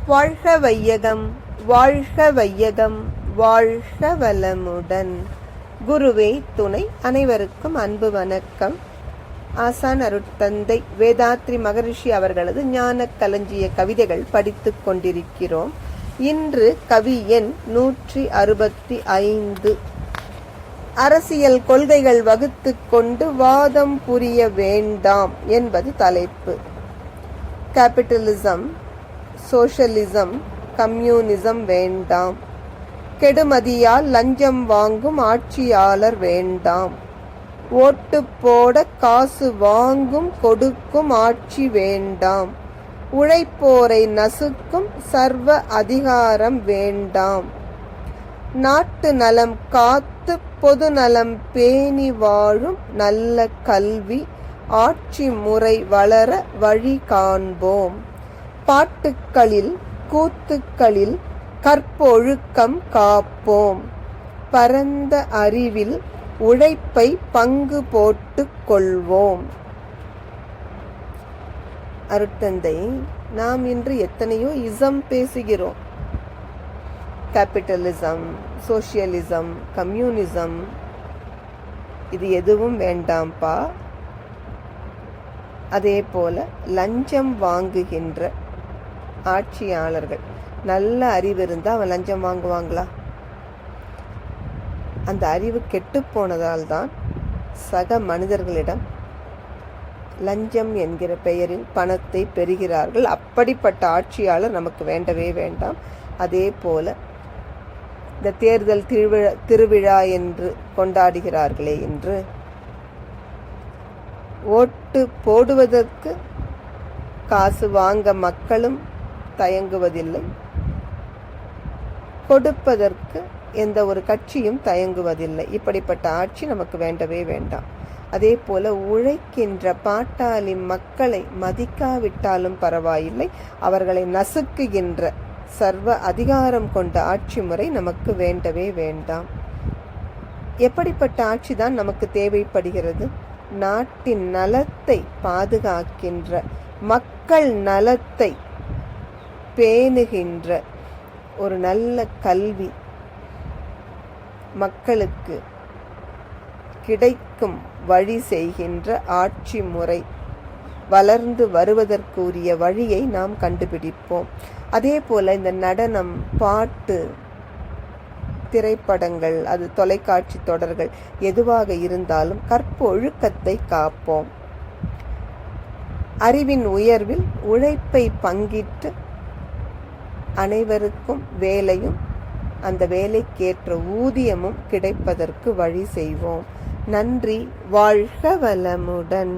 வாழ்க வையகம், வாழ்க வையகம், வாழ்க வளமுடன். குருவே துணை. அனைவருக்கும் அன்பு வணக்கம். ஆசான் அருட்தந்தை வேதாத்ரி மகரிஷி அவர்களது ஞான களஞ்சிய கவிதைகள் படித்துக் கொண்டிருக்கிறோம். இன்று கவி எண் 165. அரசியல் கொள்கைகள் வகுத்து கொண்டு வாதம் புரிய வேண்டாம் என்பது தலைப்பு. கேபிட்டலிசம், சோஷலிசம், கம்யூனிசம் வேண்டாம். கெடுமதியால் லஞ்சம் வாங்கும் ஆட்சியாளர் வேண்டாம். ஓட்டு போட காசு வாங்கும் கொடுக்கும் ஆட்சி வேண்டாம். உழைப்போரை நசுக்கும் சர்வ அதிகாரம் வேண்டாம். நாட்டு நலம் காத்து பொது நலம் பேணி வாழும் நல்ல கல்வி ஆட்சி முறை வளர வழி காண்போம். பாட்டுக்களில் கூத்துக்களில் கற்பொழுக்கம் காப்போம். பரந்த அறிவில் உழைப்பை பங்கு போட்டுக் கொள்வோம். அருட்தந்தை, நாம் இன்று எத்தனையோ இசம் பேசுகிறோம். கேபிட்டலிசம், சோஷியலிசம், கம்யூனிசம், இது எதுவும் வேண்டாம்ப்பா. அதே போல லஞ்சம் வாங்குகின்ற ஆட்சியாளர்கள், நல்ல அறிவு இருந்தால் அவன் லஞ்சம் வாங்குவாங்களா? அந்த அறிவு கெட்டு போனதால் தான் சக மனிதர்களிடம் லஞ்சம் என்கிற பெயரில் பணத்தை பெறுகிறார்கள். அப்படிப்பட்ட ஆட்சியாளர் நமக்கு வேண்டவே வேண்டாம். அதே போல இந்த தேர்தல் திருவிழா என்று கொண்டாடுகிறார்களே என்று ஓட்டு போடுவதற்கு காசு வாங்க மக்களும் தயங்குவதில்லை, கொடுப்பதற்கு எந்த ஒரு கட்சியும் தயங்குவதில்லை. இப்படிப்பட்ட ஆட்சி நமக்கு வேண்டவே வேண்டாம். அதே போல உழைக்கின்ற பாட்டாளி மக்களை மதிக்காவிட்டாலும் பரவாயில்லை, அவர்களை நசுக்குகின்ற சர்வ அதிகாரம் கொண்ட ஆட்சி முறை நமக்கு வேண்டவே வேண்டாம். எப்படிப்பட்ட ஆட்சி தான் நமக்கு தேவைப்படுகிறது? நாட்டின் நலத்தை பாதுகாக்கின்ற, மக்கள் நலத்தை பேணுகின்ற ஒரு நல்ல கல்வி மக்களுக்கு கிடைக்கும் வழி செய்கின்ற ஆட்சி முறை வளர்ந்து வருவதற்குரிய வழியை நாம் கண்டுபிடிப்போம். அதே போல இந்த நடனம், பாட்டு, திரைப்படங்கள், அது தொலைக்காட்சி தொடர்கள் எதுவாக இருந்தாலும் கற்பொழுக்கத்தை காப்போம். அறிவின் உயர்வில் உழைப்பை பங்கிட்டு அனைவருக்கும் வேலையும் அந்த வேலைக்கேற்ற ஊதியமும் கிடைப்பதற்கு வழி செய்வோம். நன்றி. வாழ்க வளமுடன்.